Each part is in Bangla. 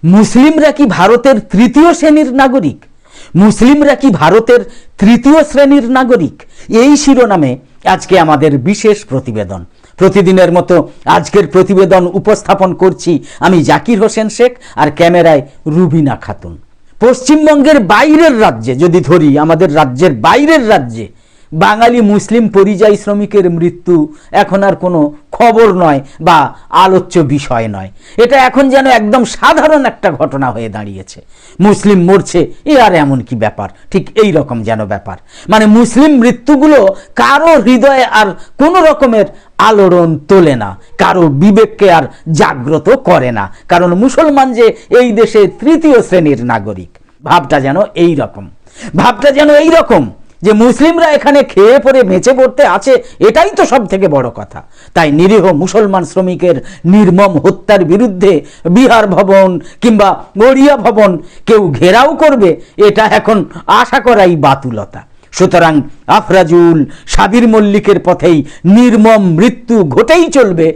মুসলিমরা কি ভারতের তৃতীয় শ্রেণীর নাগরিক? মুসলিমরা কি ভারতের তৃতীয় শ্রেণীর নাগরিক? এই শিরোনামে আজকে আমাদের বিশেষ প্রতিবেদন। প্রতিদিনের মতো আজকের প্রতিবেদন উপস্থাপন করছি আমি জাকির হোসেন শেখ, আর ক্যামেরায় রুবিনা খাতুন। পশ্চিমবঙ্গের বাইরের রাজ্যে যদি ধরি, আমাদের রাজ্যের বাইরের রাজ্যে বাঙালি মুসলিম পরিযায়ী শ্রমিকের মৃত্যু এখন আর কোনো খবর নয় বা আলোচ্য বিষয় নয়। এটা এখন যেন একদম সাধারণ একটা ঘটনা হয়ে দাঁড়িয়েছে। মুসলিম মরছে, এ আর এমন কি ব্যাপার, ঠিক এই রকম যেন ব্যাপার। মানে মুসলিম মৃত্যুগুলো কারো হৃদয়ে আর কোনো রকমের আলোড়ন তোলে না, কারো বিবেককে আর জাগ্রত করে না, কারণ মুসলমান যে এই দেশে তৃতীয় শ্রেণীর নাগরিক। ভাবটা যেন এই রকম যে মুসলিমরা এখানে খেয়ে পরে বেঁচে পড়তে আছে, এটাই তো সব থেকে বড় কথা। তাই নিরীহ মুসলমান শ্রমিকের নির্মম হত্যার বিরুদ্ধে বিহার ভবন কিংবা গড়িয়া ভবন কেউ ঘেরাও করবে, এটা এখন আশা করাই বাতুলতা। সুতরাং আফরাজুল, সাবির মল্লিকের পথেই নির্মম মৃত্যু ঘটেই চলবে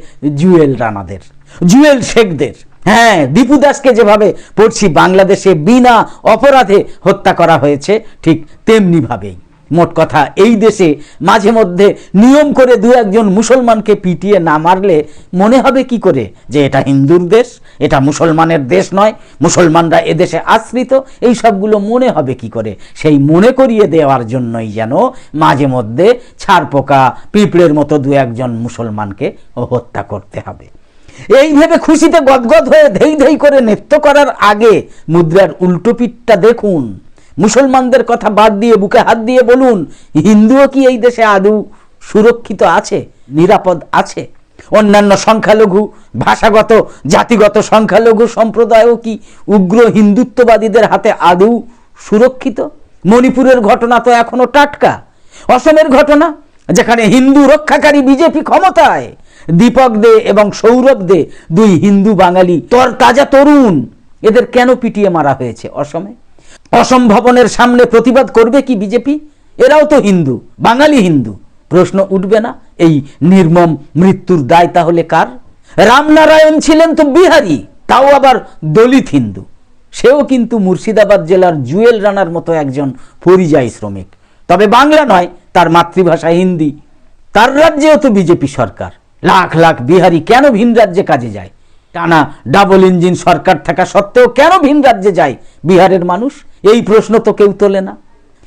জুয়েল রানাদের, জুয়েল শেখদের। হ্যাঁ, দীপু দাসকে যেভাবে পড়ছি বাংলাদেশে বিনা অপরাধে হত্যা করা হয়েছে, ঠিক তেমনি ভাবেই। মোট কথা, এই দেশে মাঝে মধ্যে নিয়ম করে দু একজন মুসলমানকে পিটিয়ে না মারলে মনে হবে কি করে যে এটা হিন্দুর দেশ, এটা মুসলমানের দেশ নয়, মুসলমানরা এদেশে আশ্রিত? এই সবগুলো মনে হবে কি করে? সেই মনে করিয়ে দেওয়ার জন্যই যেন মাঝে মধ্যে ছারপোকা পিঁপড়ের মতো দু একজন মুসলমানকে হত্যা করতে হবে। এই ভেবে খুশিতে গদগদ হয়ে ধেই ধেই করে নৃত্য করার আগে মুদ্রার উল্টো পিঠটা দেখুন। মুসলমানদের কথা বাদ দিয়ে বুকে হাত দিয়ে বলুন, হিন্দুও কি এই দেশে আদৌ সুরক্ষিত আছে, নিরাপদ আছে? অন্যান্য সংখ্যালঘু, ভাষাগত জাতিগত সংখ্যালঘু সম্প্রদায়ও কি উগ্র হিন্দুত্ববাদীদের হাতে আদৌ সুরক্ষিত? মণিপুরের ঘটনা তো এখনো টাটকা। অসমের ঘটনা, যেখানে হিন্দু রক্ষাকারী বিজেপি ক্ষমতায়, দীপক দে এবং সৌরভ দে, দুই হিন্দু বাঙালি তরতাজা তরুণ, এদের কেন পিটিয়ে মারা হয়েছে অসমে? অসম ভবনের সামনে প্রতিবাদ করবে কি বিজেপি? এরাও তো হিন্দু, বাঙালি হিন্দু। প্রশ্ন উঠবে না, এই নির্মম মৃত্যুর দায় তাহলে কার? রামনারায়ণ ছিলেন তো বিহারি, তাও আবার দলিত হিন্দু। সেও কিন্তু মুর্শিদাবাদ জেলার জুয়েল রানার মতো একজন পরিযায়ী শ্রমিক, তবে বাংলা নয়, তার মাতৃভাষা হিন্দি। তার রাজ্যেও তো বিজেপি সরকার। লাখ লাখ বিহারি কেন ভিন রাজ্যে কাজে যায়? টানা ডাবল ইঞ্জিন সরকার থাকা সত্ত্বেও কেন ভিন রাজ্যে যায় বিহারের মানুষ? এই প্রশ্ন তো কেউ তোলে না।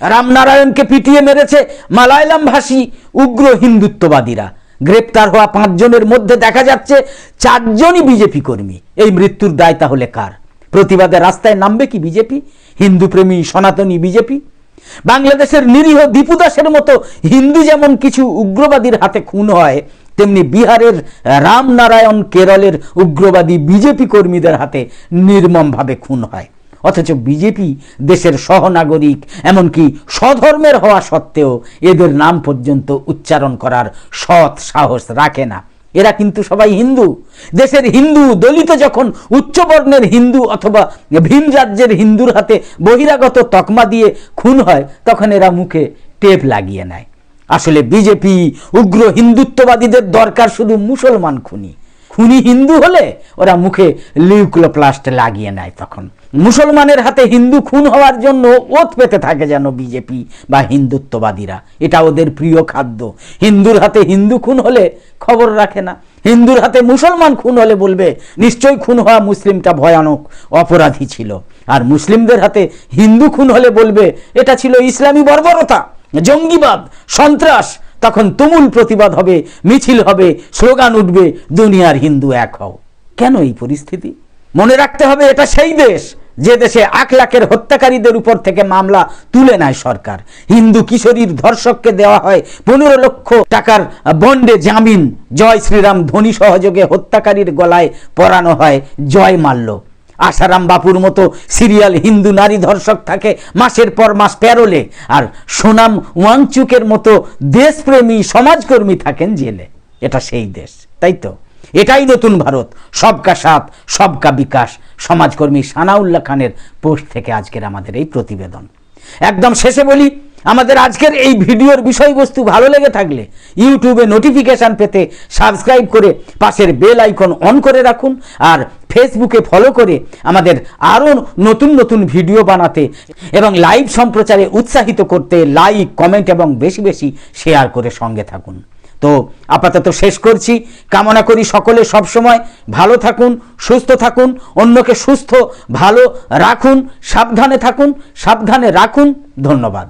রামনারায়ণকে পিটিয়ে মেরেছে মালায়ালাম ভাষী উগ্র হিন্দুত্ববাদীরা। গ্রেপ্তার হওয়া 5 জনের মধ্যে দেখা যাচ্ছে 4 জনই বিজেপি কর্মী। এই মৃত্যুর দায় তাহলে কার? প্রতিবাদে রাস্তায় নামবে কি বিজেপি? হিন্দুপ্রেমী সনাতনী বিজেপি? বাংলাদেশের নিরীহ দীপু দাসের মতো হিন্দু যেমন কিছু উগ্রবাদীর হাতে খুন হয়, তেমনি বিহারের রামনারায়ণ, কেরলের উগ্রবাদী বিজেপি কর্মীদের হাতে নির্মমভাবে খুন হয়। অথচ বিজেপি দেশের সহনাগরিক, এমনকি স্বধর্মের হওয়া সত্ত্বেও এদের নাম পর্যন্ত উচ্চারণ করার সৎ সাহস রাখে না। এরা কিন্তু সবাই হিন্দু। দেশের হিন্দু দলিত যখন উচ্চবর্ণের হিন্দু অথবা ভিন রাজ্যের হিন্দুর হাতে বহিরাগত তকমা দিয়ে খুন হয়, তখন এরা মুখে টেপ লাগিয়ে নেয়। আসলে বিজেপি উগ্র হিন্দুত্ববাদীদের দরকার শুধু মুসলমান খুনি। খুনি হিন্দু হলে ওরা মুখে লিউক্লোপ্লাস্ট লাগিয়ে নেয়। তখন মুসলমানের হাতে হিন্দু খুন হওয়ার জন্য ওত পেতে থাকে যেন বিজেপি বা হিন্দুত্ববাদীরা। এটা ওদের প্রিয় খাদ্য। হিন্দুর হাতে হিন্দু খুন হলে খবর রাখে না, হিন্দুর হাতে মুসলমান খুন হলে বলবে নিশ্চয়ই খুন হওয়া মুসলিমটা ভয়ানক অপরাধী ছিল, আর মুসলিমদের হাতে হিন্দু খুন হলে বলবে এটা ছিল ইসলামী বর্বরতা, জঙ্গিবাদ, সন্ত্রাস। তখন তুমুল প্রতিবাদ হবে, মিছিল হবে, স্লোগান উঠবে, দুনিয়ার হিন্দু এক হও। কেন এই পরিস্থিতি? মনে রাখতে হবে, এটা সেই দেশ যে দেশে 1 লাখের হত্যাকারীদের উপর থেকে মামলা তুলে নেয় সরকার। হিন্দু কিশোরীর ধর্ষককে দেওয়া হয় 15 লক্ষ টাকার বন্ডে জামিন। জয় শ্রীরাম ধ্বনি সহযোগে হত্যাকারীর গলায় পরানো হয় জয় মাল্য। আসারাম বাপুর মতো সিরিয়াল হিন্দু নারী ধর্ষক থাকে মাসের পর মাস প্যারোলে, আর সোনাম ওয়াংচুকের মতো দেশপ্রেমী সমাজকর্মী থাকেন জেলে। এটা সেই দেশ, তাই তো? এটাই নতুন ভারত, সবকা সাথ সবকা বিকাশ। সমাজকর্মী সানাউল্লাহ খানের পোস্ট থেকে আজকের আমাদের এই প্রতিবেদন। একদম শেষে বলি, আমাদের আজকের এই ভিডিওর বিষয়বস্তু ভালো লেগে থাকলে ইউটিউবে নোটিফিকেশান পেতে সাবস্ক্রাইব করে পাশের বেল আইকন অন করে রাখুন, আর ফেসবুকে ফলো করে আমাদের আরও নতুন নতুন ভিডিও বানাতে এবং লাইভ সম্প্রচারে উৎসাহিত করতে লাইক, কমেন্ট এবং বেশি বেশি শেয়ার করে সঙ্গে থাকুন। তো আপাতত শেষ করছি। কামনা করি সকলে সবসময় ভালো থাকুন, সুস্থ থাকুন, অন্যকে সুস্থ ভালো রাখুন, সাবধানে থাকুন, সাবধানে রাখুন। ধন্যবাদ।